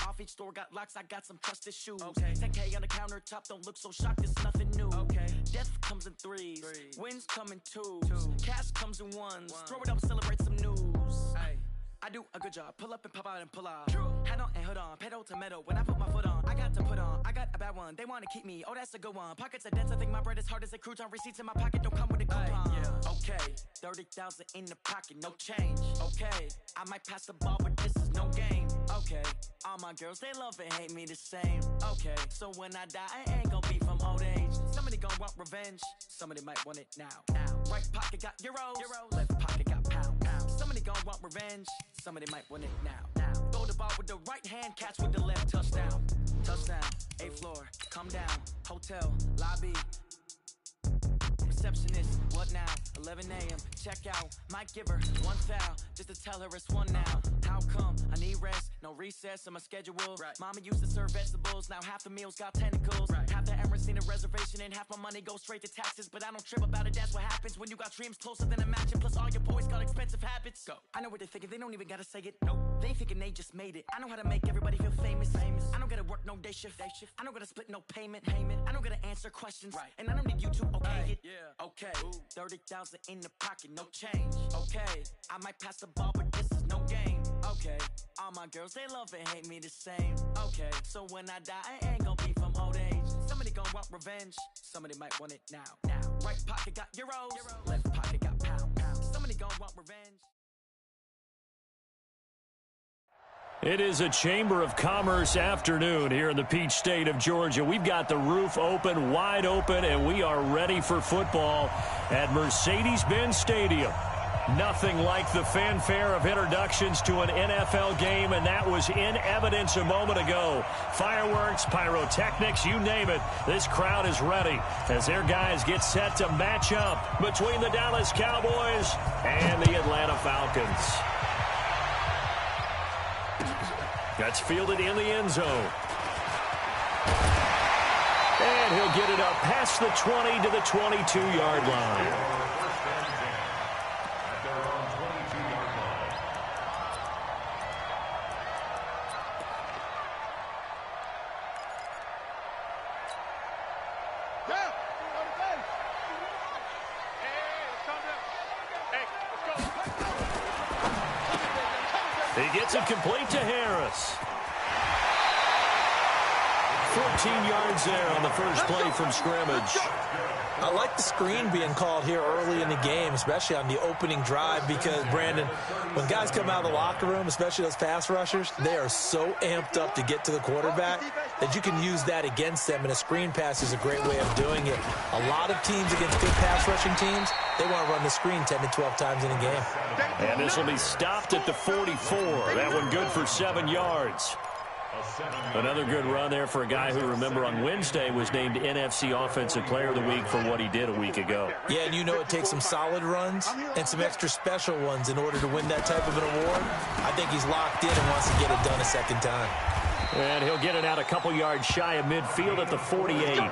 off. Each store got locks, I got some trusted shoes. Okay. 10K on the countertop, don't look so shocked, it's nothing new. Okay. Death comes in threes, wins come in twos, cash comes in ones. Throw it up, celebrate some news. Ay. I do a good job, pull up and pop out and pull out. Hat on and hood on, pedal to metal. When I put my foot on, I got to put on. I got a bad one, they want to keep me. Oh, that's a good one. Pockets are dense, I think my bread is hard as a crouton. Receipts in my pocket don't come with a coupon. Yeah. Okay, 30,000 in the pocket, no change. Okay, I might pass the ball, but this is no game. Okay, all my girls, they love and hate me the same. Okay, so when I die, I ain't gonna be from old age. Somebody gonna want revenge, somebody might want it now. Right pocket got euros, left pocket got pounds. Somebody gonna want revenge, somebody might want it now. Throw the ball with the right hand, catch with the left, touchdown. Touchdown, 8th floor, come down, hotel, lobby. Receptionist, what now? 11 a.m., check out. Might give her one foul, just to tell her it's one now. How come? I need rest, no recess in my schedule. Right. Mama used to serve vegetables, now half the meals got tentacles. Right. Half the Emirates need a reservation and half my money goes straight to taxes. But I don't trip about it, that's what happens when you got dreams closer than a match. Plus all your boys got expensive habits. Go. I know what they're thinking, they don't even gotta say it. Nope. They thinking they just made it. I know how to make everybody feel famous. I don't gotta work no day shift. I don't gotta split no payment. I don't gotta answer questions. Right. And I don't need you to okay it. Yeah. Okay. 30,000 in the pocket, no change. Okay. I might pass the ball, but this is no game. Okay. All my girls, they love and hate me the same. Okay. So when I die, I ain't gonna be from old age. Somebody gonna want revenge, somebody might want it now. Right pocket got euros, left pocket got pounds. Somebody gonna want revenge. It is a Chamber of Commerce afternoon here in the Peach State of Georgia. We've got the roof open, wide open, and we are ready for football at Mercedes-Benz Stadium. Nothing like the fanfare of introductions to an NFL game, and that was in evidence a moment ago. Fireworks, pyrotechnics, you name it. This crowd is ready as their guys get set to match up between the Dallas Cowboys and the Atlanta Falcons. That's fielded in the end zone. And he'll get it up past the 20 to the 22-yard line. He gets it complete to Harris. 14 yards there on the first play from scrimmage. I like the screen being called here early in the game, especially on the opening drive, because, Brandon, when guys come out of the locker room, especially those pass rushers, they are so amped up to get to the quarterback that you can use that against them, and a screen pass is a great way of doing it. A lot of teams against good pass rushing teams, they want to run the screen 10 to 12 times in a game. And this will be stopped at the 44. That one good for 7 yards. Another good run there for a guy who, remember, on Wednesday was named NFC Offensive Player of the Week for what he did a week ago. Yeah, and you know it takes some solid runs and some extra special ones in order to win that type of an award. I think he's locked in and wants to get it done a second time. And he'll get it out a couple yards shy of midfield at the 48.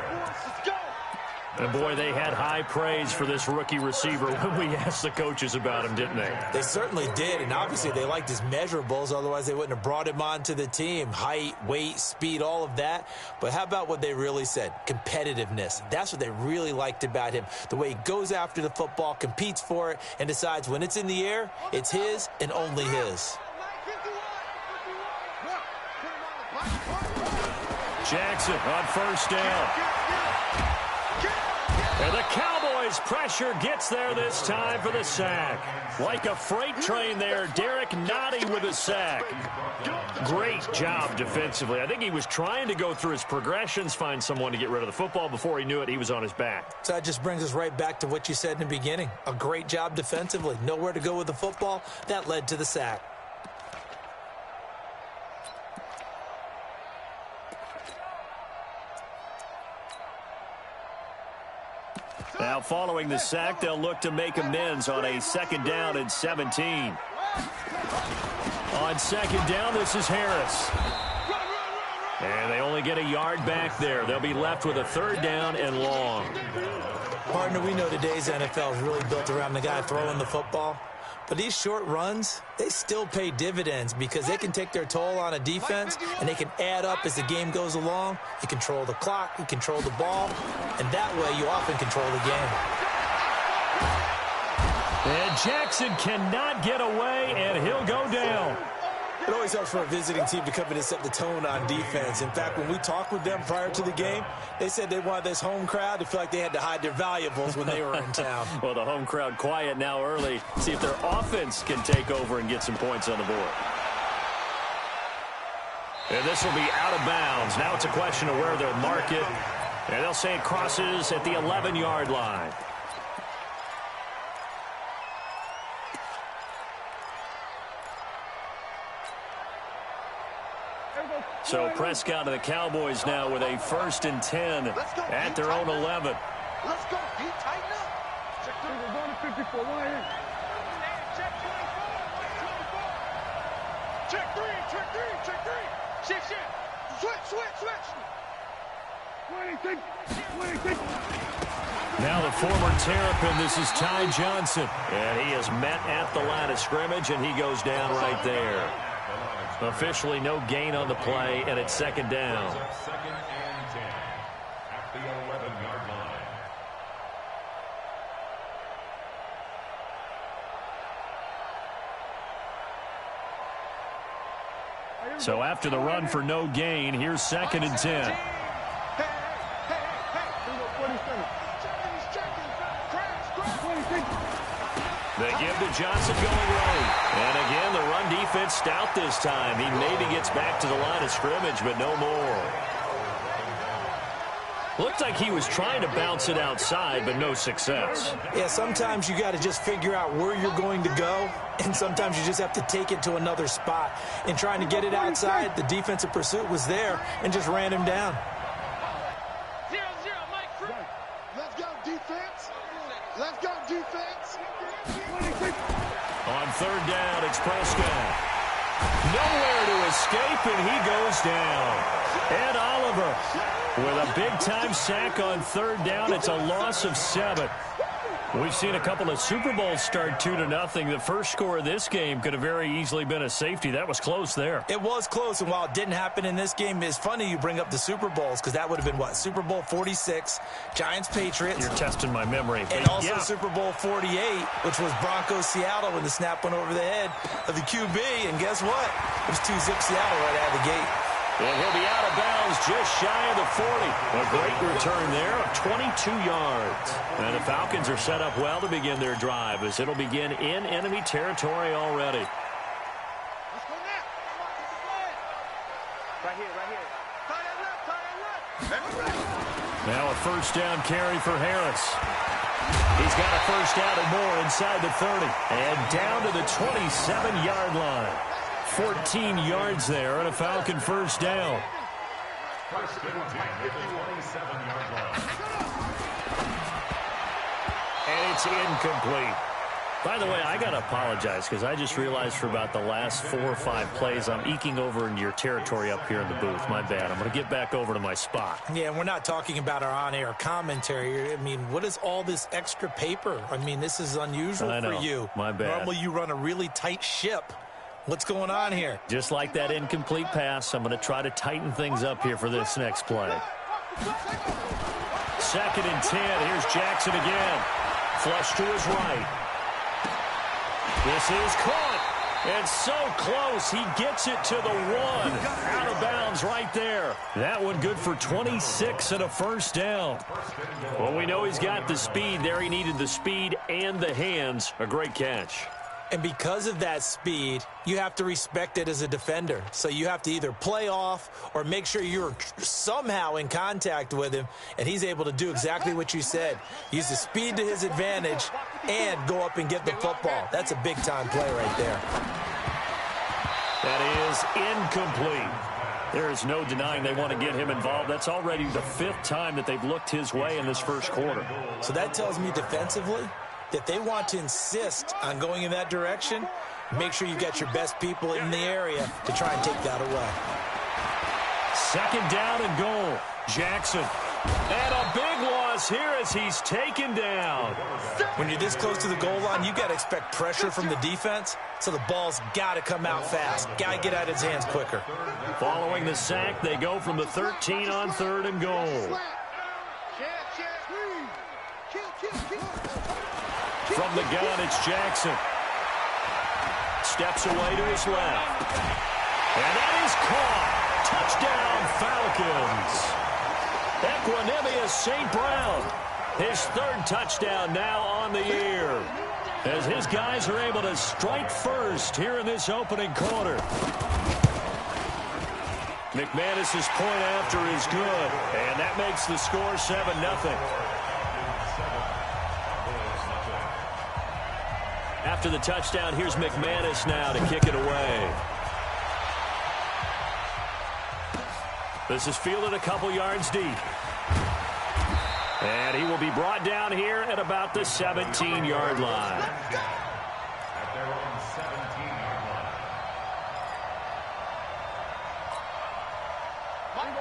And, boy, they had high praise for this rookie receiver when we asked the coaches about him, didn't they? They certainly did, and obviously they liked his measurables. Otherwise, they wouldn't have brought him onto the team. Height, weight, speed, all of that. But how about what they really said? Competitiveness. That's what they really liked about him. The way he goes after the football, competes for it, and decides when it's in the air, it's his and only his. Jackson on first down. And the Cowboys' pressure gets there this time for the sack. Like a freight train there, Derek Nottie with a sack. Great job defensively. I think he was trying to go through his progressions, find someone to get rid of the football. Before he knew it, he was on his back. So that just brings us right back to what you said in the beginning. A great job defensively. Nowhere to go with the football. That led to the sack. Now, following the sack, they'll look to make amends on a 2nd down and 17. On 2nd down, this is Harris. And they only get a yard back there. They'll be left with a 3rd down and long. Partner, we know today's NFL is really built around the guy throwing the football. But these short runs, they still pay dividends because they can take their toll on a defense, and they can add up as the game goes along. You control the clock, you control the ball, and that way you often control the game. And Jackson cannot get away, and he'll go down. It always helps for a visiting team to come in and set the tone on defense. In fact, when we talked with them prior to the game, they said they wanted this home crowd to feel like they had to hide their valuables when they were in town. Well, the home crowd quiet now early. See if their offense can take over and get some points on the board. And this will be out of bounds. Now it's a question of where they'll mark it. And they'll say it crosses at the 11-yard line. So Prescott and the Cowboys now with a 1st and 10 at their own 11. Let's go. D, tighten up. Check 3. We're going to 54. Check 24. Check 3. Check 3. Check 3. Shift. Switch. Now the former Terrapin, this is Ty Johnson. And he is met at the line of scrimmage, and he goes down right there. Officially no gain on the play, and it's 2nd down. 2nd and 10 at the 11-yard line. So after the run for no gain, here's 2nd and 10. They give to Johnson going right. And again, the run defense stout this time. He maybe gets back to the line of scrimmage, but no more. Looked like he was trying to bounce it outside, but no success. Yeah, sometimes you got to just figure out where you're going to go, and sometimes you just have to take it to another spot. In trying to get it outside, the defensive pursuit was there and just ran him down. 0-0, Mike. Let's go, defense. Let's go, defense. On 3rd down, it's Prescott. Nowhere to escape, and he goes down. Ed Oliver with a big-time sack on 3rd down. It's a loss of 7. We've seen a couple of Super Bowls start 2-0. The first score of this game could have very easily been a safety. That was close there. It was close, and while it didn't happen in this game, it's funny you bring up the Super Bowls because that would have been, what, Super Bowl 46, Giants-Patriots. You're testing my memory. And also Super Bowl 48, which was Broncos-Seattle when the snap went over the head of the QB. And guess what? It was 2-zip Seattle right out of the gate. And he'll be out of bounds just shy of the 40. A great return there of 22 yards. And the Falcons are set up well to begin their drive as it'll begin in enemy territory already. Let's go now. Right here. Tie that left. Now a 1st down carry for Harris. He's got a 1st down and more inside the 30. And down to the 27-yard line. 14 yards there and a Falcon 1st down. 1st and 10 at the 27-yard line. And it's incomplete. By the way, I got to apologize because I just realized for about the last 4 or 5 plays, I'm eking over into your territory up here in the booth. My bad. I'm going to get back over to my spot. Yeah, and we're not talking about our on-air commentary. I mean, what is all this extra paper? I mean, this is unusual for you. My bad. Normally you run a really tight ship. What's going on here? Just like that incomplete pass, I'm going to try to tighten things up here for this next play. 2nd and 10. Here's Jackson again. Flush to his right. This is caught. And so close. He gets it to the 1. Out of bounds right there. That one good for 26 and a 1st down. Well, we know he's got the speed there. He needed the speed and the hands. A great catch. And because of that speed, you have to respect it as a defender. So you have to either play off or make sure you're somehow in contact with him, and he's able to do exactly what you said. Use the speed to his advantage and go up and get the football. That's a big-time play right there. That is incomplete. There is no denying they want to get him involved. That's already the 5th time that they've looked his way in this first quarter. So that tells me defensively that they want to insist on going in that direction. Make sure you got your best people in the area to try and take that away. 2nd down and goal. Jackson And a big loss here as he's taken down. When you're this close to the goal line, you got to expect pressure from the defense, so the ball's got to come out fast. Got to get out of his hands quicker. Following the sack, they go from the 13 on 3rd and goal. From the gun, it's Jackson. Steps away to his left. And that is caught. Touchdown, Falcons. Equanimous St. Brown. His 3rd touchdown now on the year, as his guys are able to strike first here in this opening quarter. McManus's point after is good, and that makes the score 7-0. After the touchdown, here's McManus now to kick it away. This is fielded a couple yards deep. And he will be brought down here at about the 17-yard line. At their own 17-yard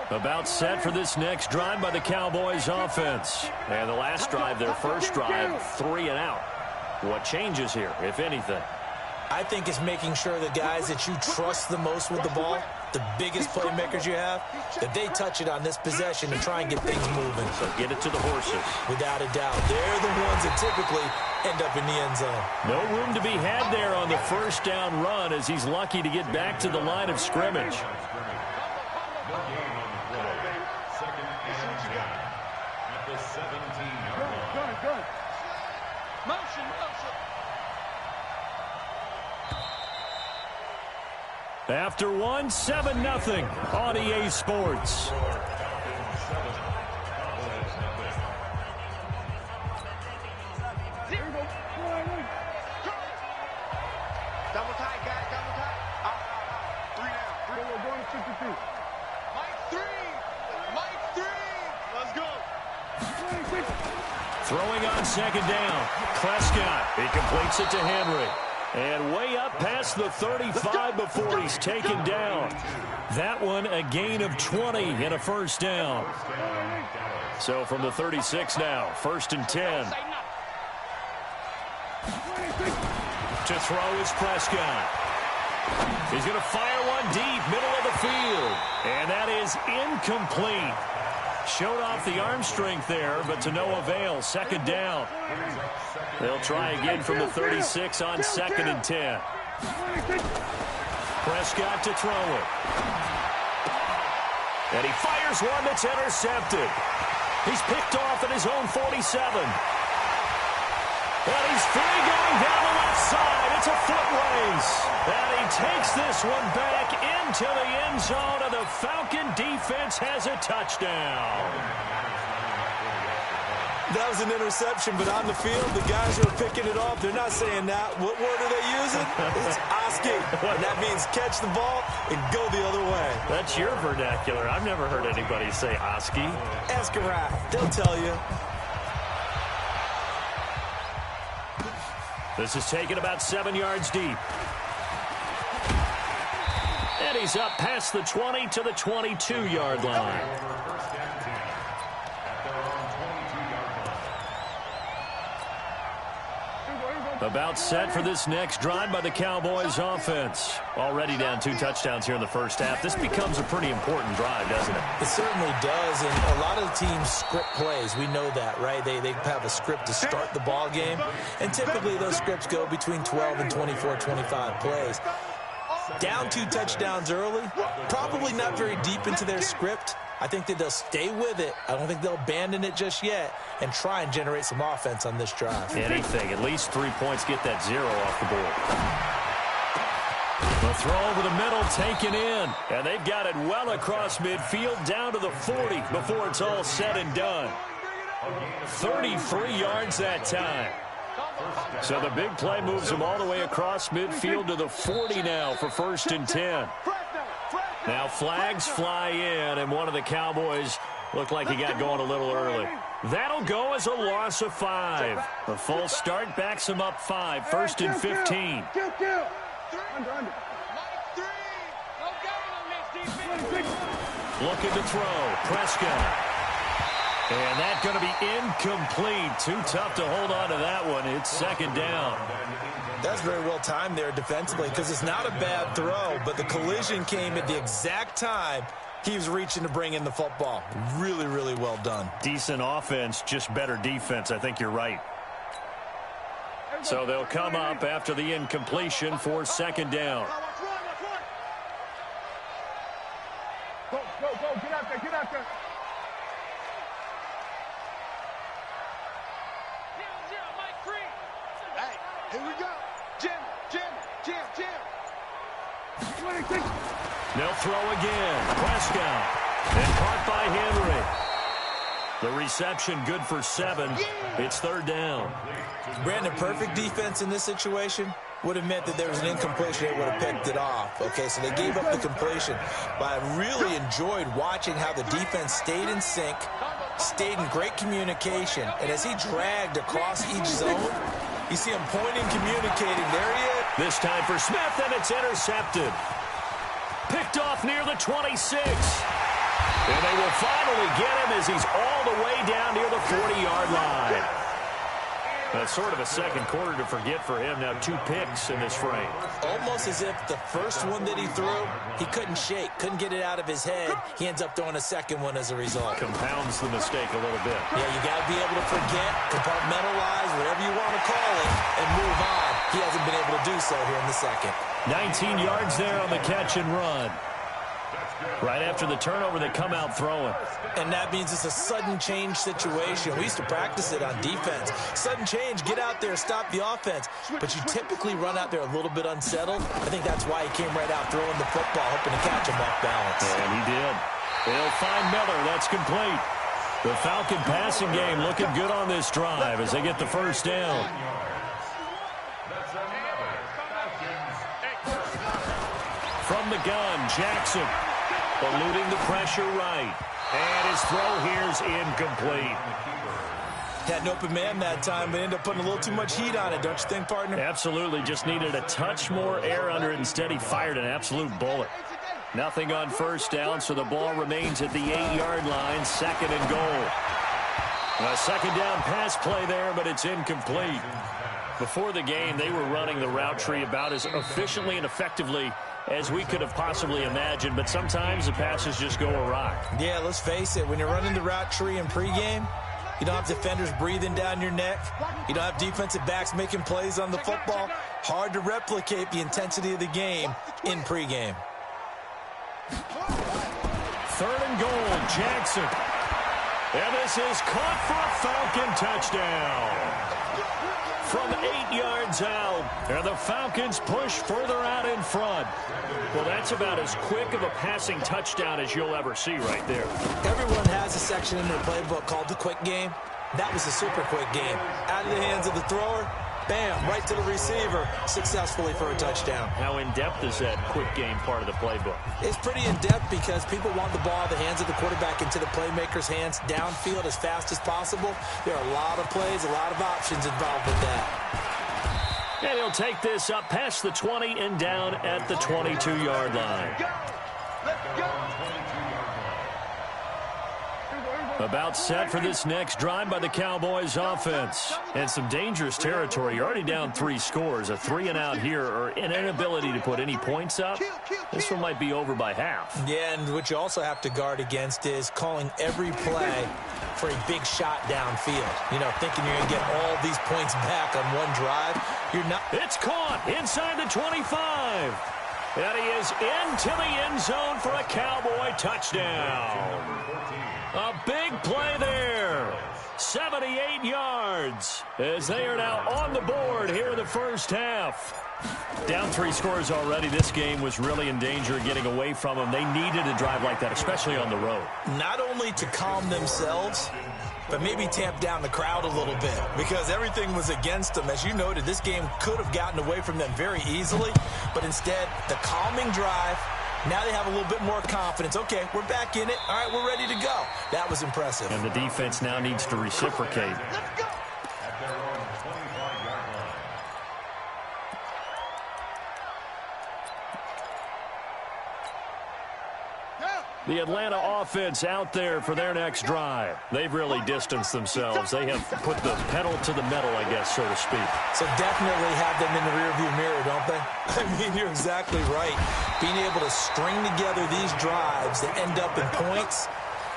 line. About set for this next drive by the Cowboys offense. And the last drive, their first drive, 3 and out. What changes here, if anything? I think it's making sure the guys that you trust the most with the ball, the biggest playmakers you have, that they touch it on this possession and try and get things moving. So get it to the horses. Without a doubt. They're the ones that typically end up in the end zone. No room to be had there on the first down run, as he's lucky to get back to the line of scrimmage. No gain on the play. 2nd and 10 at the 17-yard line. Good. Motion. After 1, 7-0 on EA Sports. Double tight, guys. Double tight. 3 now. We're going to 52. Mike 3. Let's go. Throwing on 2nd down. Prescott. He completes it to Henry. And way up past the 35 before he's taken down. That one a gain of 20 and a first down. So from the 36 now, 1st and 10. To throw is Prescott. He's going to fire one deep, middle of the field. And that is incomplete. Showed off the arm strength there, but to no avail. 2nd down. They'll try again from the 36 on 2nd and 10. Prescott to throw it. And he fires one that's intercepted. He's picked off at his own 47. And he's free going down the left side. It's a foot race. And he takes this one back into the end zone, and the Falcon defense has a touchdown. That was an interception, but on the field, the guys who are picking it off, they're not saying that. What word are they using? It's Oski. And that means catch the ball and go the other way. That's your vernacular. I've never heard anybody say Oski. Ask a rat. They'll tell you. This is taken about 7 yards deep. And he's up past the 20 to the 22-yard line. About set for this next drive by the Cowboys offense. Already down 2 touchdowns here in the first half. This becomes a pretty important drive, doesn't it? It certainly does, and a lot of the teams script plays. We know that, right? They have a script to start the ball game, and typically those scripts go between 12 and 24, 25 plays. Down 2 touchdowns early, probably not very deep into their script. I think that they'll stay with it. I don't think they'll abandon it just yet and try and generate some offense on this drive. Anything, at least 3 points, get that 0 off the board. The throw over the middle taken in, and they've got it well across midfield down to the 40 before it's all said and done. 33 yards that time. So the big play moves them all the way across midfield to the 40 now for 1st and 10. Now flags fly in, and one of the Cowboys looked like he got going a little early. That'll go as a loss of 5. The full start backs him up 5, 1st and 15. Looking to throw. Prescott. And that's going to be incomplete. Too tough to hold on to that one. It's second down. That's very well timed there defensively because it's not a bad throw, but the collision came at the exact time he was reaching to bring in the football. Really, really well done. Decent offense, just better defense. I think you're right. So they'll come up after the incompletion for second down. Go, get out there. Hey, here we go. Jim. They'll throw again. Prescott. And caught by Henry. The reception good for 7. It's third down. Brandon, perfect defense in this situation would have meant that there was an incompletion. They would have picked it off. Okay, so they gave up the completion. But I really enjoyed watching how the defense stayed in sync, stayed in great communication. And as he dragged across each zone, you see him pointing, communicating. There he is. This time for Smith, and it's intercepted. Picked off near the 26. And they will finally get him as he's all the way down near the 40-yard line. That's sort of a second quarter to forget for him. Now 2 picks in this frame. Almost as if the first one that he threw, he couldn't shake, couldn't get it out of his head. He ends up throwing a second one as a result. Compounds the mistake a little bit. Yeah, you got to be able to forget, compartmentalize, whatever you want to call it, and move on. He hasn't been able to do so here in the second. 19 yards there on the catch and run. Right after the turnover, they come out throwing. And that means it's a sudden change situation. We used to practice it on defense. Sudden change, get out there, stop the offense. But you typically run out there a little bit unsettled. I think that's why he came right out throwing the football, hoping to catch him off balance. And he did. They'll find Miller. That's complete. The Falcon passing game looking good on this drive as they get the first down. From the gun, Jackson eluding the pressure right. And his throw here's incomplete. Had an open man that time, but ended up putting a little too much heat on it, don't you think, partner? Absolutely. Just needed a touch more air under it. Instead, he fired an absolute bullet. Nothing on first down, so the ball remains at the 8-yard line, second and goal. A second down pass play there, but it's incomplete. Before the game, they were running the route tree about as efficiently and effectively as we could have possibly imagined, but sometimes the passes just go awry. Yeah, let's face it. When you're running the route tree in pregame, you don't have defenders breathing down your neck. You don't have defensive backs making plays on the football. Hard to replicate the intensity of the game in pregame. Third and goal, Jackson. And this is caught for a Falcon touchdown. From 8 yards out, and the Falcons push further out in front. Well, that's about as quick of a passing touchdown as you'll ever see right there. Everyone has a section in their playbook called the quick game. That was a super quick game. Out of the hands of the thrower, bam, right to the receiver, successfully for a touchdown. How in-depth is that quick game part of the playbook? It's pretty in-depth because people want the ball out of the hands of the quarterback into the playmaker's hands downfield as fast as possible. There are a lot of plays, a lot of options involved with that. And he'll take this up past the 20 and down at the 22-yard line. Let's go. About set for this next drive by the Cowboys offense. And some dangerous territory. You're already down 3 scores. A 3-and-out here or an inability to put any points up. This one might be over by half. Yeah, and what you also have to guard against is calling every play for a big shot downfield. You know, thinking you're going to get all these points back on one drive. You're not. It's caught inside the 25. And he is into the end zone for a Cowboy touchdown. A big play there. 78 yards as they are now on the board here in the first half. Down 3 scores already. This game was really in danger of getting away from them. They needed a drive like that, especially on the road. Not only to calm themselves, but maybe tamp down the crowd a little bit because everything was against them. As you noted, this game could have gotten away from them very easily, but instead, the calming drive, now they have a little bit more confidence. Okay, we're back in it. All right, we're ready to go. That was impressive. And the defense now needs to reciprocate. Let's go. The Atlanta offense out there for their next drive. They've really distanced themselves. They have put the pedal to the metal, I guess, so to speak. So definitely have them in the rearview mirror, don't they? I mean, you're exactly right. Being able to string together these drives that end up in points,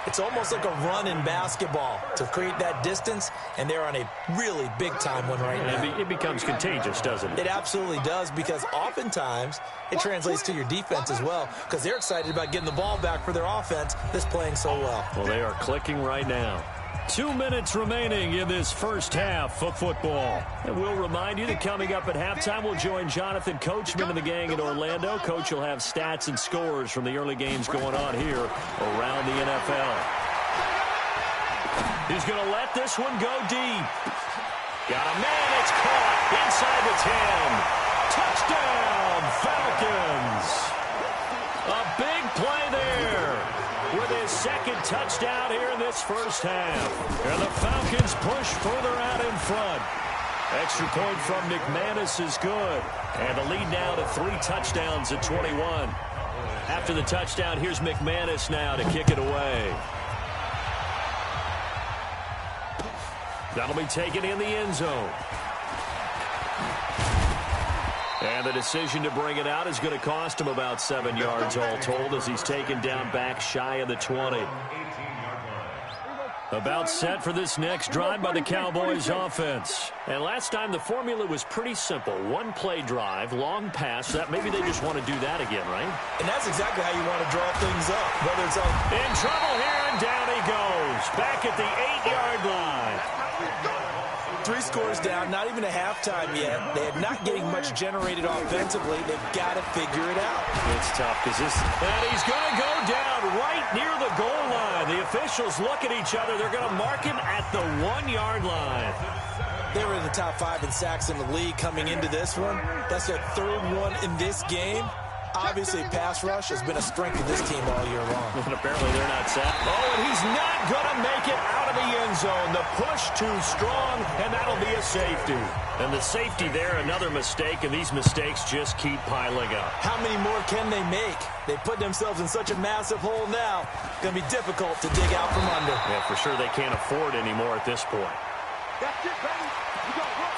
it's almost like a run in basketball to create that distance, and they're on a really big-time one right now. It becomes contagious, doesn't it? It absolutely does, because oftentimes it translates to your defense as well, because they're excited about getting the ball back for their offense that's playing so well. Well, they are clicking right now. 2 minutes remaining in this first half of football. And we'll remind you that coming up at halftime, we'll join Jonathan Coachman and the gang in Orlando. Coach will have stats and scores from the early games going on here around the NFL. He's going to let this one go deep. Got a man. It's caught inside the 10. Touchdown, Falcons. A big play there with his second touchdown here in this first half. And the Falcons push further out in front. Extra point from McManus is good. And the lead now to 3 touchdowns at 21. After the touchdown, here's McManus now to kick it away. That'll be taken in the end zone. And the decision to bring it out is going to cost him about 7 yards all told as he's taken down back shy of the 20. About set for this next drive by the Cowboys offense. And last time the formula was pretty simple. 1 play drive, long pass. That maybe they just want to do that again, right? And that's exactly how you want to draw things up. Whether it's in trouble here, and down he goes. Back at the 8-yard line. 3 scores down, not even a halftime yet. They're not getting much generated offensively. They've got to figure it out. It's tough because and he's going to go down right near the goal line. The officials look at each other. They're going to mark him at the 1-yard line. They were in the top 5 in sacks in the league coming into this one. That's their 3rd one in this game. Obviously, pass rush has been a strength of this team all year long. And apparently they're not set. Oh, and he's not going to make it out of the end zone. The push too strong, and that'll be a safety. And the safety there, another mistake, and these mistakes just keep piling up. How many more can they make? They put themselves in such a massive hole now. Going to be difficult to dig out from under. Yeah, for sure they can't afford any more at this point. That's it, baby. You got work.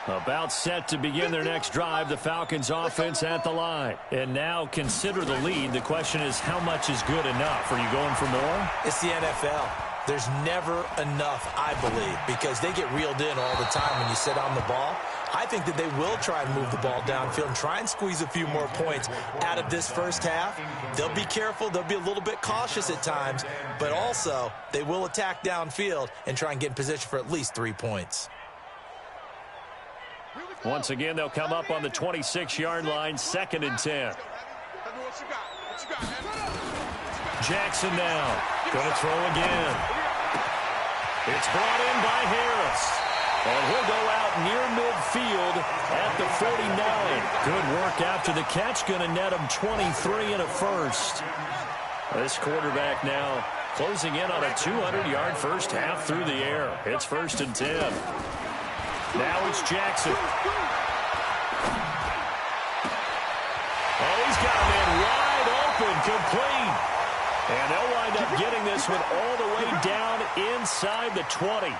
About set to begin their next drive, the Falcons offense at the line. And now consider the lead. The question is, how much is good enough? Are you going for more? It's the NFL. There's never enough, I believe, because they get reeled in all the time when you sit on the ball. I think that they will try and move the ball downfield and try and squeeze a few more points out of this first half. They'll be careful. They'll be a little bit cautious at times, but also they will attack downfield and try and get in position for at least 3 points. Once again, they'll come up on the 26-yard line, 2nd and 10. Jackson now. Going to throw again. It's brought in by Harris. And he'll go out near midfield at the 49. Good work after the catch. Going to net him 23 and a first. This quarterback now closing in on a 200-yard first half through the air. It's 1st and 10. Now it's Jackson. Oh, he's got a man wide open, complete. And they'll wind up getting this one all the way down inside the 20.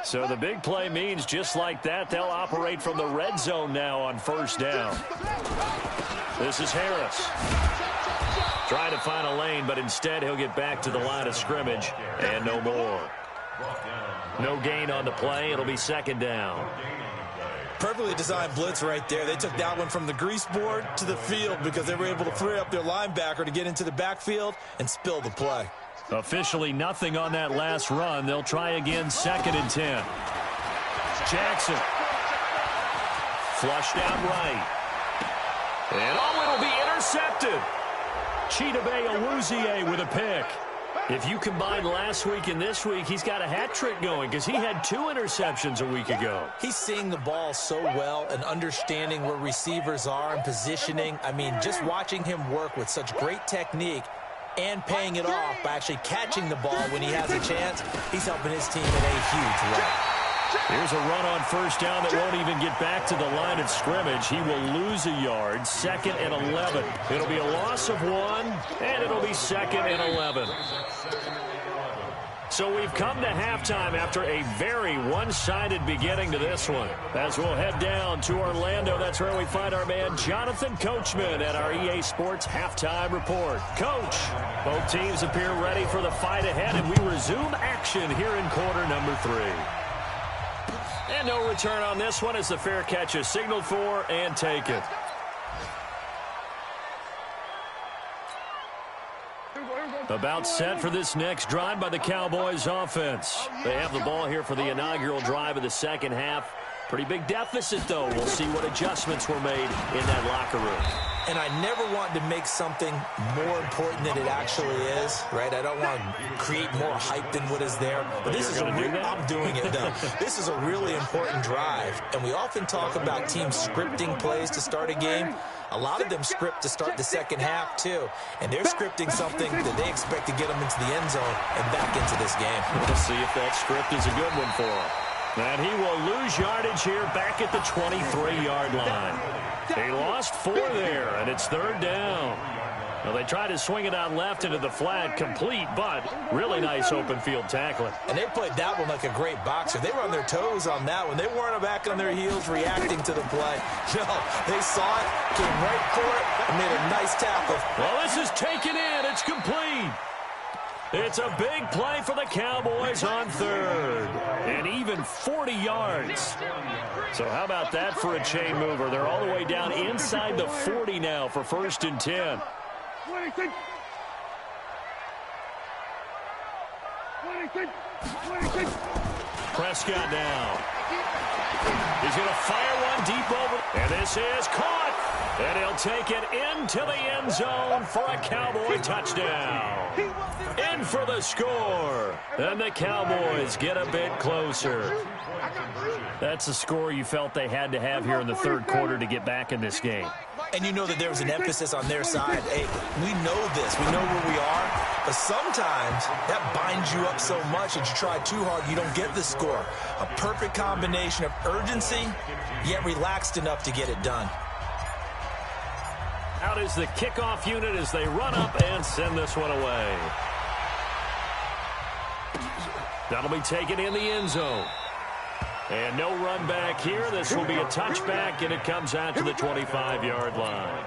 So the big play means just like that, they'll operate from the red zone now on 1st down. This is Harris. Trying to find a lane, but instead he'll get back to the line of scrimmage and no more. No gain on the play. It'll be 2nd down. Perfectly designed blitz right there. They took that one from the grease board to the field because they were able to free up their linebacker to get into the backfield and spill the play. Officially nothing on that last run. They'll try again, 2nd and 10. Jackson. Flushed out right. And it'll be intercepted. Chidobe Awuzie with a pick. If you combine last week and this week, he's got a hat trick going because he had 2 interceptions a week ago. He's seeing the ball so well and understanding where receivers are and positioning. I mean, just watching him work with such great technique and paying it off by actually catching the ball when he has a chance, he's helping his team in a huge way. Here's a run on first down that won't even get back to the line of scrimmage. He will lose a yard, 2nd and 11. It'll be a loss of 1, and it'll be 2nd and 11. So we've come to halftime after a very one-sided beginning to this one. As we'll head down to Orlando, that's where we find our man Jonathan Coachman at our EA Sports Halftime Report. Coach, both teams appear ready for the fight ahead, and we resume action here in quarter number 3. And no return on this one as the fair catch is signaled for and taken. About set for this next drive by the Cowboys offense. They have the ball here for the inaugural drive of the second half. Pretty big deficit, though. We'll see what adjustments were made in that locker room. And I never want to make something more important than it actually is, right? I don't want to create more hype than what is there. But this is I'm doing it, though. This is a really important drive. And we often talk about teams scripting plays to start a game. A lot of them script to start the second half, too. And they're scripting something that they expect to get them into the end zone and back into this game. We'll see if that script is a good one for them. And he will lose yardage here back at the 23-yard line. He lost 4 there, and it's 3rd down. Well, they tried to swing it out left into the flat, complete, but really nice open field tackling. And they played that one like a great boxer. They were on their toes on that one. They weren't back on their heels reacting to the play. No, they saw it, came right for it, and made a nice tackle. Well, this is taken in. It's complete. It's a big play for the Cowboys on 3rd. And even 40 yards. So how about that for a chain mover? They're all the way down inside the 40 now for 1st and 10. 26. Prescott now. He's going to fire one deep over. And this is caught. And he'll take it into the end zone for a Cowboy touchdown. In for the score. And the Cowboys get a bit closer. That's a score you felt they had to have here in the 3rd quarter to get back in this game. And you know that there was an emphasis on their side. Hey, we know this. We know where we are. But sometimes that binds you up so much that you try too hard, you don't get the score. A perfect combination of urgency, yet relaxed enough to get it done. Out is the kickoff unit as they run up and send this one away. That'll be taken in the end zone. And no run back here. This will be a touchback, and it comes out to the 25-yard line.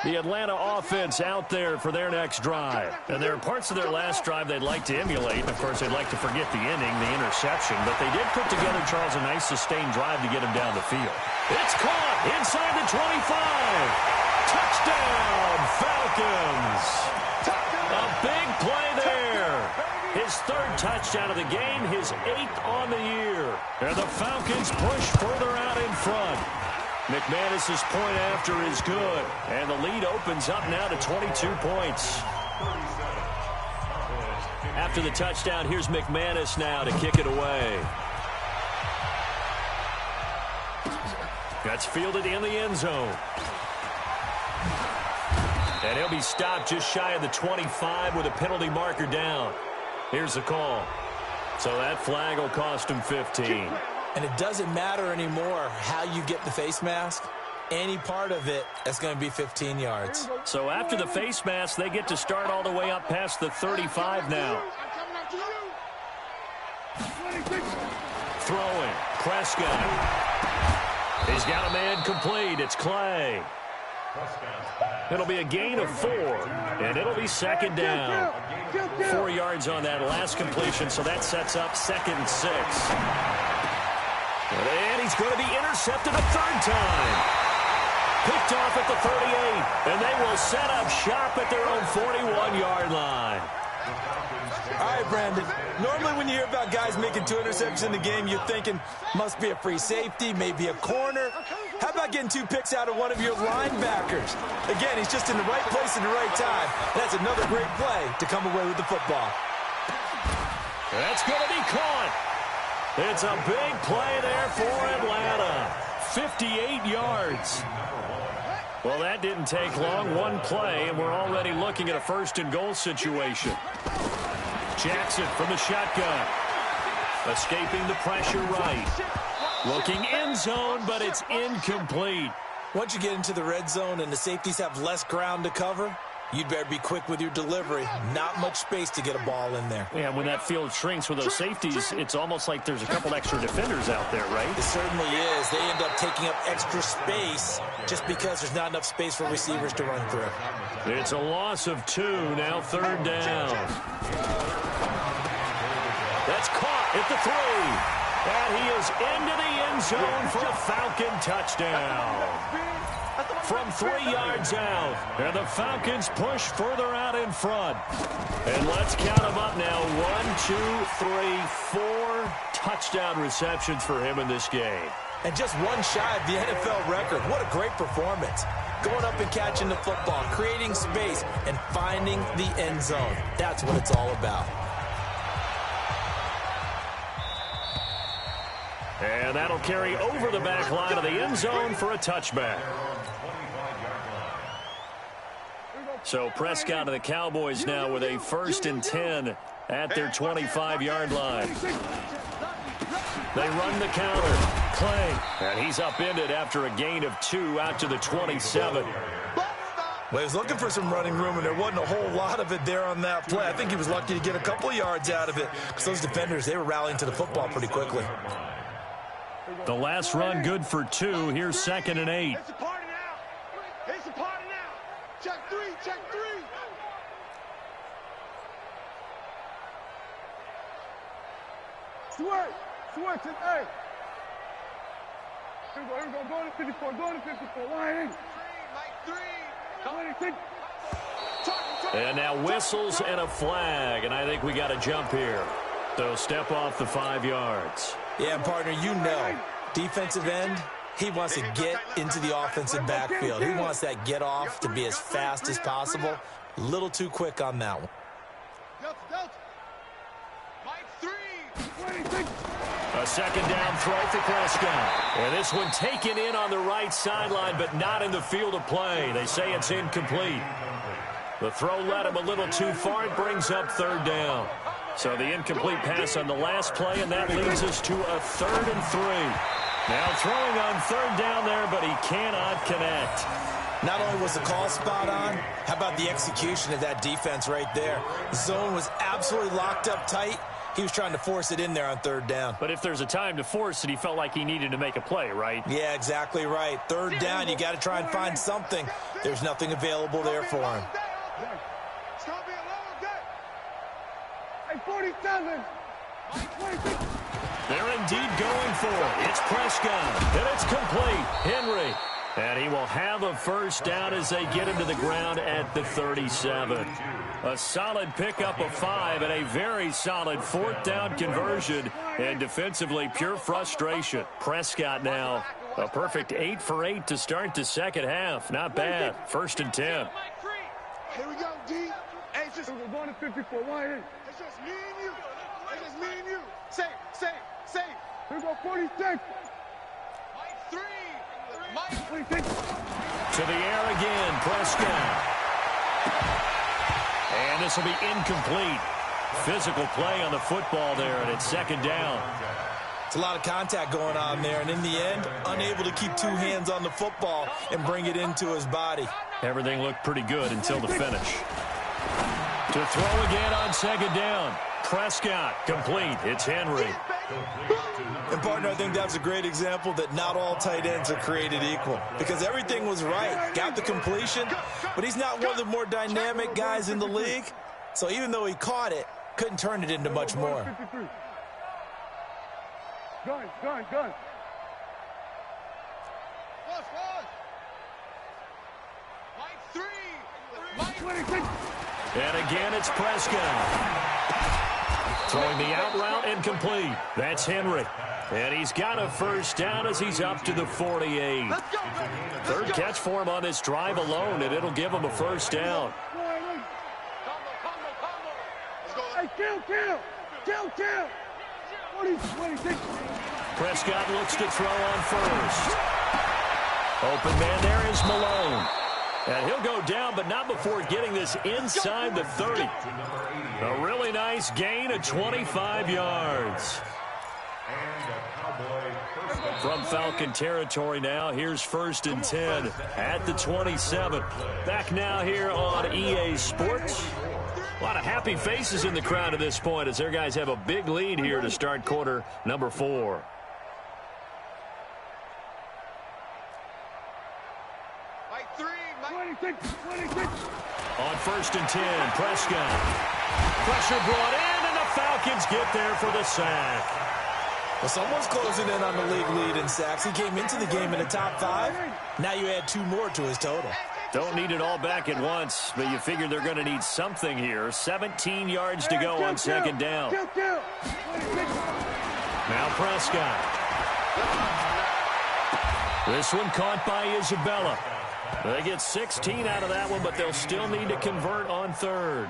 The Atlanta offense out there for their next drive. And there are parts of their last drive they'd like to emulate. Of course, they'd like to forget the inning, the interception. But they did put together, Charles, a nice sustained drive to get him down the field. It's caught inside the 25. Touchdown, Falcons. A big play there. His 3rd touchdown of the game, his 8th on the year. And the Falcons push further out in front. McManus's point after is good, and the lead opens up now to 22 points. After the touchdown, here's McManus now to kick it away. That's fielded in the end zone. And he'll be stopped just shy of the 25 with a penalty marker down. Here's the call. So that flag will cost him 15. And it doesn't matter anymore how you get the face mask. Any part of it, that's going to be 15 yards. So after the face mask, they get to start all the way up past the 35 now. Throwing. Prescott. He's got a man complete. It's Clay. It'll be a gain of 4, and it'll be 2nd down. 4 yards on that last completion, so that sets up 2nd and 6. And he's going to be intercepted a 3rd time. Picked off at the 38, and they will set up shop at their own 41-yard line. All right, Brandon. Normally when you hear about guys making 2 interceptions in the game, you're thinking must be a free safety, maybe a corner. How about getting 2 picks out of one of your linebackers? Again, he's just in the right place at the right time. That's another great play to come away with the football. That's going to be caught. It's a big play there for Atlanta. 58 yards. Well, that didn't take long. One play, and we're already looking at a 1st and goal situation. Jackson from the shotgun. Escaping the pressure right. Looking end zone, but it's incomplete. Once you get into the red zone and the safeties have less ground to cover, you'd better be quick with your delivery. Not much space to get a ball in there. Yeah, when that field shrinks with those safeties, it's almost like there's a couple extra defenders out there, right? It certainly is. They end up taking up extra space just because there's not enough space for receivers to run through. It's a loss of 2, now 3rd down. That's caught at the 3. And he is into the end zone for a Falcon touchdown. From 3 yards out. And the Falcons push further out in front. And let's count them up now. 1, 2, 3, 4 touchdown receptions for him in this game. And just one shy of the NFL record. What a great performance. Going up and catching the football, creating space, and finding the end zone. That's what it's all about. And that'll carry over the back line of the end zone for a touchback. So Prescott and the Cowboys now with a 1st and 10 at their 25-yard line. They run the counter. Clay. And he's upended after a gain of 2 out to the 27. Well, he was looking for some running room, and there wasn't a whole lot of it there on that play. I think he was lucky to get a couple of yards out of it because those defenders, they were rallying to the football pretty quickly. The last run good for 2. Here's 2nd and 8. It's a party now. It's a party now. Check 3, check 3. Switch, and hey. Here we go, go to 54, go to 54. Line in. 3. And now whistles and a flag, and I think we got a jump here. So step off the 5 yards. Yeah, partner, you know, defensive end, he wants to get into the offensive backfield. He wants that get off to be as fast as possible. A little too quick on that one. A 2nd down throw for Prescott. And this one taken in on the right sideline, but not in the field of play. They say it's incomplete. The throw led him a little too far. It brings up 3rd down. So the incomplete pass on the last play, and that leads us to a 3rd and 3. Now throwing on 3rd down there, but he cannot connect. Not only was the call spot on, how about the execution of that defense right there? The zone was absolutely locked up tight. He was trying to force it in there on 3rd down. But if there's a time to force it, he felt like he needed to make a play, right? Yeah, exactly right. 3rd down, you got to try and find something. There's nothing available there for him. It's going to be a long day. Hey, 47. They're indeed going for it. It's Prescott, and it's complete. Henry. And he will have a 1st down as they get him to the ground at the 37. A solid pickup of 5 and a very solid 4th down conversion. And defensively, pure frustration. Prescott now a perfect 8 for 8 to start the 2nd half. Not bad. 1st and 10. Here we go, D. Hey, it's just, we're going to 54. Why ain't? It's just me and you. It's just me and you. Say. Here we go, 46. Mike 3. Mike 46. To the air again, Prescott. And this will be incomplete. Physical play on the football there, and it's 2nd down. It's a lot of contact going on there, and in the end, unable to keep 2 hands on the football and bring it into his body. Everything looked pretty good until the finish. To throw again on 2nd down. Prescott, complete. It's Henry. And, partner, I think that's a great example that not all tight ends are created equal because everything was right. Got the completion, but he's not one of the more dynamic guys in the league. So even though he caught it, couldn't turn it into much more. Gun. Mike 3. Mike 26. And again, it's Prescott. Throwing the out route incomplete. That's Henry. And he's got a first down as he's up to the 48. Third catch for him on this drive alone, and it'll give him a first down. Hey, kill. Prescott looks to throw on first. Open man there is Malone. And he'll go down, but not before getting this inside the 30. A really nice gain of 25 yards. From Falcon territory now, here's 1st and 10 at the 27. Back now here on EA Sports. A lot of happy faces in the crowd at this point as their guys have a big lead here to start quarter number 4. On 1st and 10, Prescott. Pressure brought in, and the Falcons get there for the sack. Well, someone's closing in on the league lead in sacks. He came into the game in the top 5. Now you add 2 more to his total. Don't need it all back at once, but you figure they're going to need something here. 17 yards to go on 2nd down. Now Prescott. This one caught by Isabella. They get 16 out of that one, but they'll still need to convert on 3rd.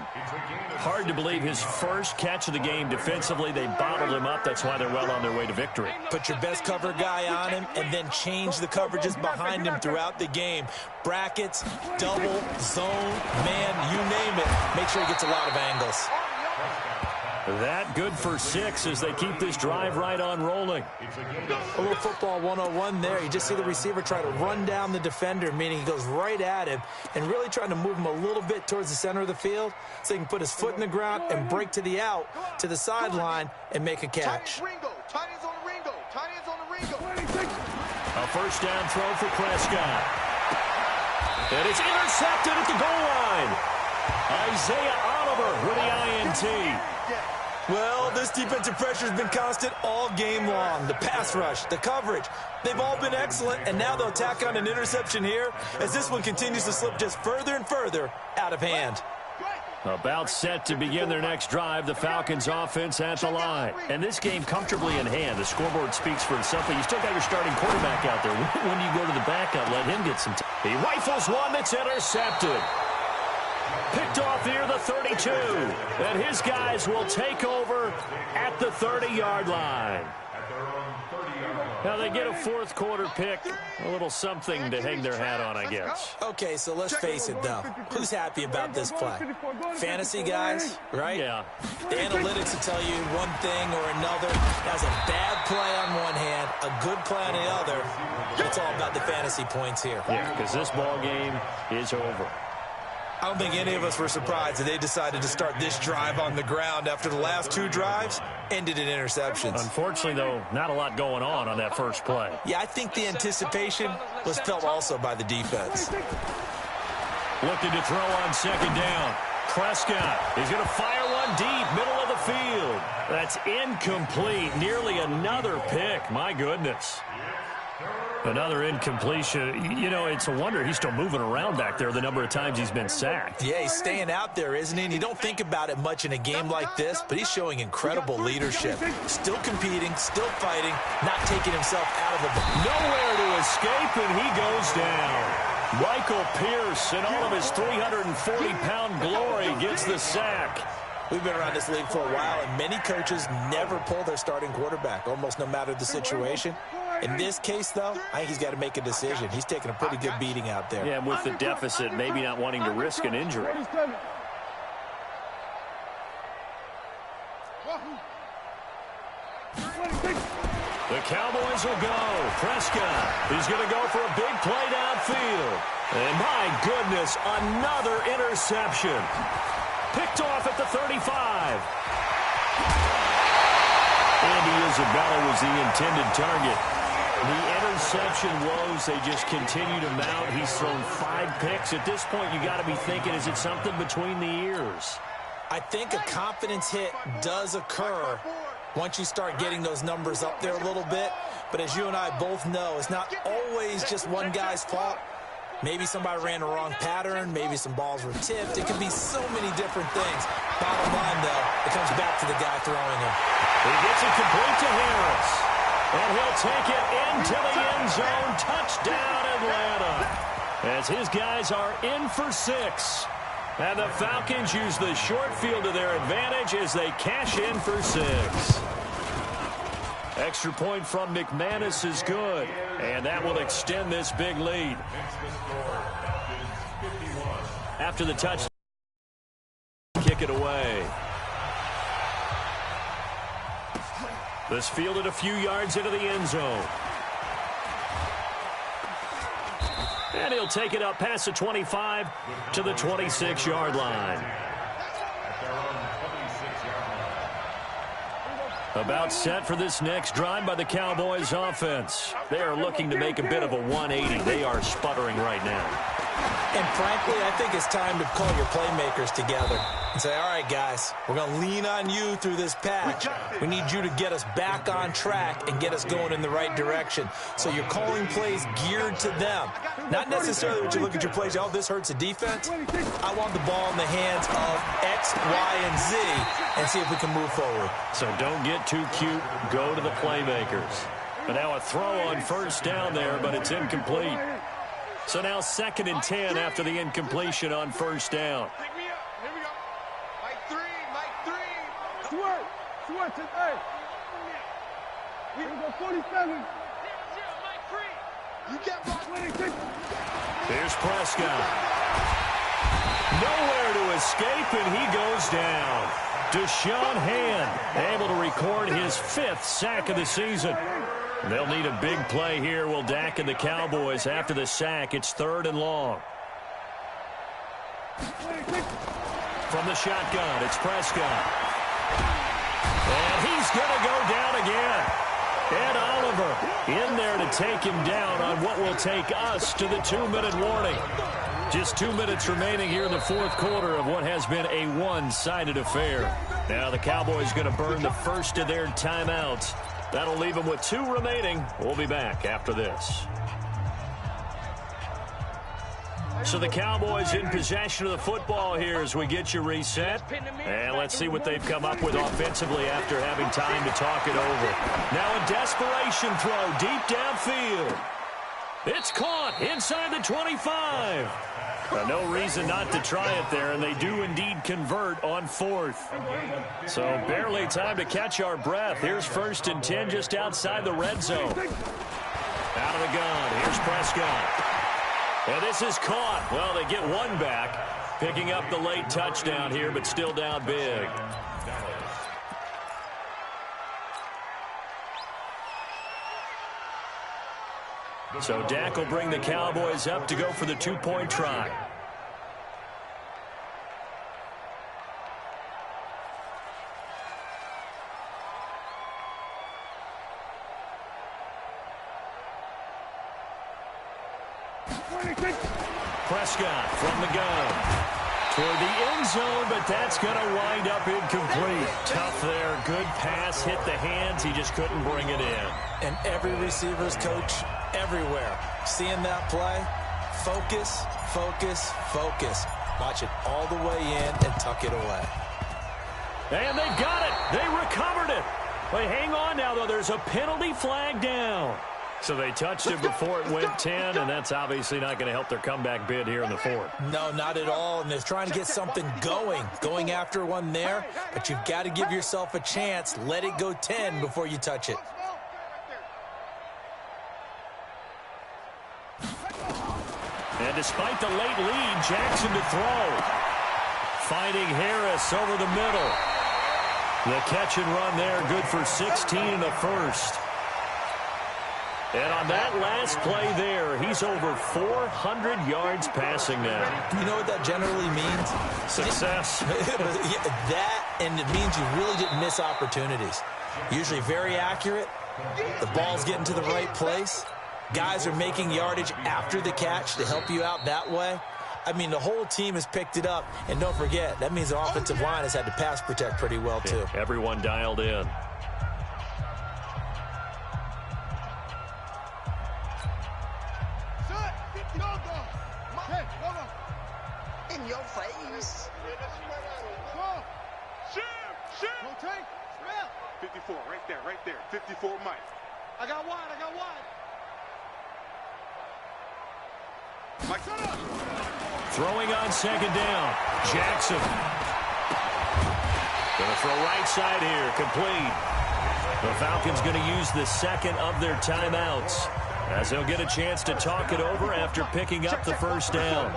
Hard to believe his first catch of the game defensively. They bottled him up. That's why they're well on their way to victory. Put your best cover guy on him and then change the coverages behind him throughout the game. Brackets, double, zone, man, you name it. Make sure he gets a lot of angles. That good for 6 as they keep this drive right on rolling. A little football 101 there. You just see the receiver try to run down the defender, meaning he goes right at him and really trying to move him a little bit towards the center of the field so he can put his foot in the ground and break to the out, to the sideline, and make a catch. A first down throw for Prescott. And it's intercepted at the goal line. Isaiah Oliver with the INT. Well, this defensive pressure has been constant all game long. The pass rush, the coverage, they've all been excellent, and now they'll tack on an interception here as this one continues to slip just further and further out of hand. About set to begin their next drive, the Falcons offense at the line. And this game comfortably in hand. The scoreboard speaks for itself, but you still got your starting quarterback out there. When you go to the backup, let him get some time. He rifles one that's intercepted. Picked off near the 32. And his guys will take over at the 30-yard line. Now they get a 4th quarter pick. A little something to hang their hat on, I guess. Okay, so let's face it, though. Who's happy about this play? Fantasy guys, right? Yeah. The analytics will tell you one thing or another. That's a bad play on one hand, a good play on the other. It's all about the fantasy points here. Yeah, because this ball game is over. I don't think any of us were surprised that they decided to start this drive on the ground after the last 2 drives ended in interceptions. Unfortunately, though, not a lot going on that first play. Yeah, I think the anticipation was felt also by the defense. Looking to throw on 2nd down. Prescott is going to fire one deep, middle of the field. That's incomplete. Nearly another pick. My goodness. Another incompletion. You know, it's a wonder he's still moving around back there the number of times he's been sacked. Yeah, he's staying out there, isn't he? And you don't think about it much in a game like this, but he's showing incredible leadership. Still competing, still fighting, not taking himself out of the ball. Nowhere to escape, and he goes down. Michael Pierce, in all of his 340-pound glory, gets the sack. We've been around this league for a while, and many coaches never pull their starting quarterback, almost no matter the situation. In this case, though, I think he's got to make a decision. He's taking a pretty good beating out there. Yeah, and with the deficit, maybe not wanting to risk an injury. The Cowboys will go. Prescott, he's going to go for a big play downfield. And my goodness, another interception. Picked off at the 35. Andy Isabella was the intended target. The interception woes, they just continue to mount. He's thrown 5 picks. At this point, you got to be thinking, is it something between the ears? I think a confidence hit does occur once you start getting those numbers up there a little bit. But as you and I both know, it's not always just one guy's fault. Maybe somebody ran the wrong pattern. Maybe some balls were tipped. It could be so many different things. Bottom line, though, it comes back to the guy throwing them. He gets it complete to Harris. And he'll take it into the end zone. Touchdown, Atlanta. As his guys are in for 6. And the Falcons use the short field to their advantage as they cash in for 6. Extra point from McManus is good. And that will extend this big lead. After the touchdown, kick it away. This fielded a few yards into the end zone. And he'll take it up past the 25 to the 26-yard line. About set for this next drive by the Cowboys offense. They are looking to make a bit of a 180. They are sputtering right now. And frankly, I think it's time to call your playmakers together and say, all right, guys, we're going to lean on you through this patch. We need you to get us back on track and get us going in the right direction. So you're calling plays geared to them. Not necessarily when you look at your plays, oh, this hurts the defense. I want the ball in the hands of X, Y, and Z and see if we can move forward. So don't get too cute. Go to the playmakers. And now a throw on first down there, but it's incomplete. So now 2nd and 10 after the incompletion on first down. Pick me up. Here we go. Mike 3. Switch it. Hey. We go 47. Mike 3. You got 26. Here's Prescott. Nowhere to escape, and he goes down. Deshaun Hand able to record his 5th sack of the season. They'll need a big play here, will Dak and the Cowboys. After the sack, it's 3rd and long. From the shotgun, it's Prescott. And he's going to go down again. Ed Oliver in there to take him down on what will take us to the 2-minute warning. Just 2 minutes remaining here in the 4th quarter of what has been a one-sided affair. Now the Cowboys going to burn the first of their timeouts. That'll leave them with 2 remaining. We'll be back after this. So the Cowboys in possession of the football here as we get you reset. And let's see what they've come up with offensively after having time to talk it over. Now a desperation throw deep downfield. It's caught inside the 25. No reason not to try it there, and they do indeed convert on 4th. So barely time to catch our breath. Here's 1st and 10 just outside the red zone. Out of the gun, here's Prescott. And this is caught. Well, they get 1 back, picking up the late touchdown here, but still down big. So Dak will bring the Cowboys up to go for the 2-point try. Prescott from the gun. Toward the end zone, but that's going to wind up incomplete. Tough there. Good pass. Hit the hands. He just couldn't bring it in. And every receiver's coach everywhere. Seeing that play, focus, focus, focus. Watch it all the way in and tuck it away. And they've got it. They recovered it. But hang on now, though. There's a penalty flag down. So they touched it before it went 10, and that's obviously not going to help their comeback bid here in the 4th. No, not at all. And they're trying to get something going after one there. But you've got to give yourself a chance. Let it go 10 before you touch it. And despite the late lead, Jackson to throw. Finding Harris over the middle. The catch and run there, good for 16 in the 1st. And on that last play there, he's over 400 yards passing now. You know what that generally means? Success. That, and it means you really didn't miss opportunities. Usually very accurate. The ball's getting to the right place. Guys are making yardage after the catch to help you out that way. I mean, the whole team has picked it up. And don't forget, that means the offensive line has had to pass protect pretty well, too. Yeah, everyone dialed in. your face. Rotate. 54, right there. 54, Mike. I got wide. Mike, shut up. Throwing on second down. Jackson. Going to throw right side here. Complete. The Falcons going to use the second of their timeouts, as they'll get a chance to talk it over after picking up the first down.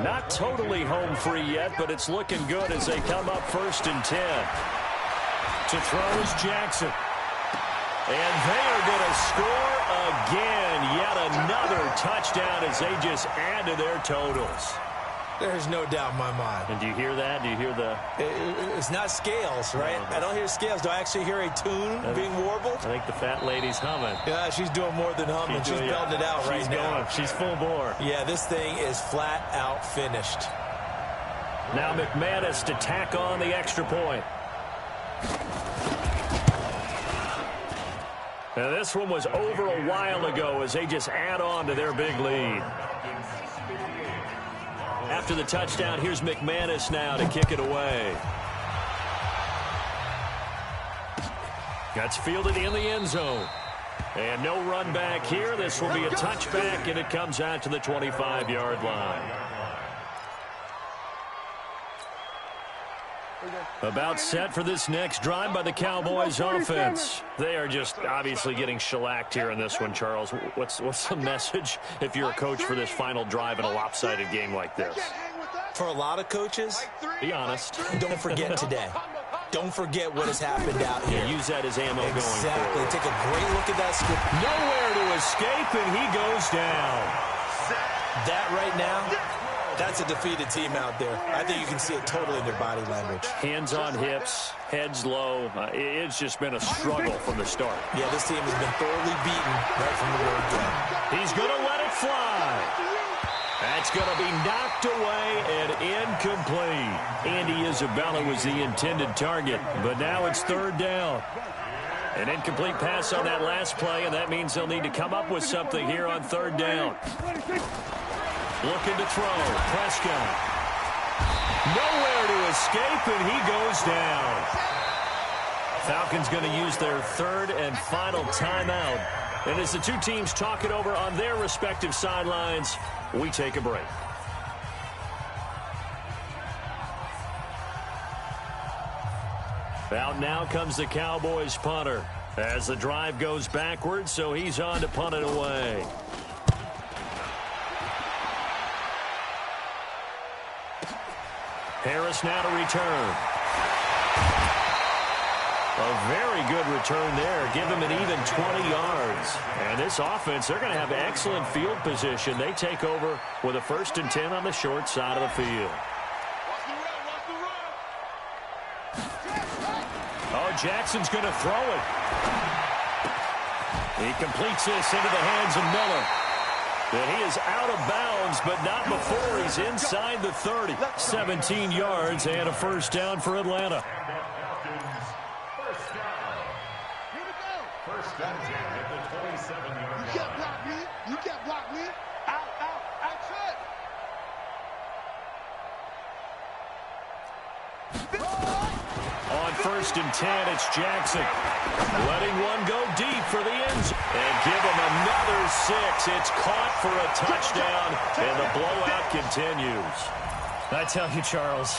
Not totally home free yet, but it's looking good as they come up 1st and 10. To throw is Jackson. And they are going to score again. Yet another touchdown as they just add to their totals. There's no doubt in my mind. And do you hear that? Do you hear the... It's not scales, right? No. I don't hear scales. Do I actually hear a tune being warbled? I think the fat lady's humming. Yeah, she's doing more than humming. She's belting it out right now. She's full bore. Yeah, this thing is flat out finished. Now McManus to tack on the extra point. Now this one was over a while ago as they just add on to their big lead. After the touchdown, here's McManus now to kick it away. That's fielded in the end zone. And no run back here. This will be a touchback, and it comes out to the 25-yard line. About set for this next drive by the Cowboys offense. They are just obviously getting shellacked here in this one, Charles. What's the message if you're a coach for this final drive in a lopsided game like this? For a lot of coaches, be honest. Don't forget today. Don't forget what has happened out here. Use that as ammo going forward. Exactly. Take a great look at that script. Nowhere to escape, and he goes down. That right now, that's a defeated team out there. I think you can see it totally in their body language. Hands on hips, heads low. It's just been a struggle from the start. Yeah, this team has been thoroughly beaten right from the word go. He's going to let it fly. That's going to be knocked away and incomplete. Andy Isabella was the intended target, but now it's 3rd down. An incomplete pass on that last play, and that means they'll need to come up with something here on 3rd down. Looking to throw. Prescott. Nowhere to escape, and he goes down. Falcons going to use their 3rd and final timeout. And as the two teams talk it over on their respective sidelines, we take a break. Out now comes the Cowboys punter as the drive goes backwards, so he's on to punt it away. Harris now to return. A very good return there. Give him an even 20 yards. And this offense, they're going to have excellent field position. They take over with a 1st and 10 on the short side of the field. Oh, Jackson's going to throw it. He completes this into the hands of Miller. And he is out of bounds, but not before he's inside the 30. 17 yards and a 1st down for Atlanta. First down at the 27-yard line. You can't block me. You can't block me. Outside. On 1st and 10, it's Jackson. Letting one go deep for the end zone. And give him another 6. It's caught for a touchdown, and the blowout continues. I tell you, Charles,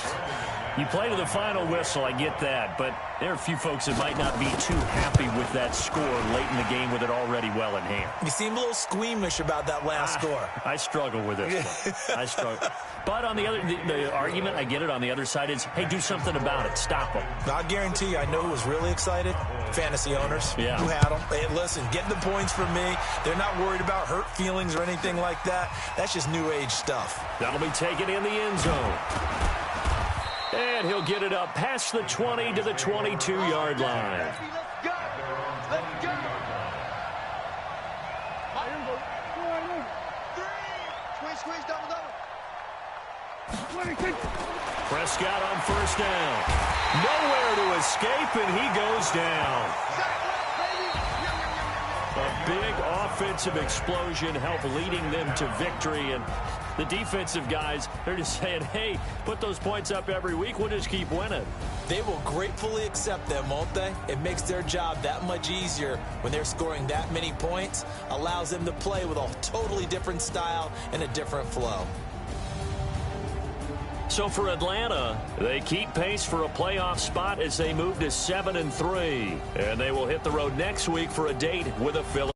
you play to the final whistle, I get that, but there are a few folks that might not be too happy with that score late in the game with it already well in hand. You seem a little squeamish about that last score. I struggle with this one. I struggle. But on the other, the argument, I get it, on the other side is, hey, do something about it. Stop them. I guarantee you, I know who was really excited. Fantasy owners. Yeah. Who had them. Hey, listen, get the points from me. They're not worried about hurt feelings or anything like that. That's just new age stuff. That'll be taken in the end zone. And he'll get it up past the 20 to the 22-yard line. Let's go. Let's go. Squeeze, double. Prescott on 1st down. Nowhere to escape, and he goes down. A big offensive explosion helped leading them to victory, and The defensive guys, they're just saying, hey, put those points up every week. We'll just keep winning. They will gratefully accept them, won't they? It makes their job that much easier when they're scoring that many points. Allows them to play with a totally different style and a different flow. So for Atlanta, they keep pace for a playoff spot as they move to 7-3. And they will hit the road next week for a date with a Philly.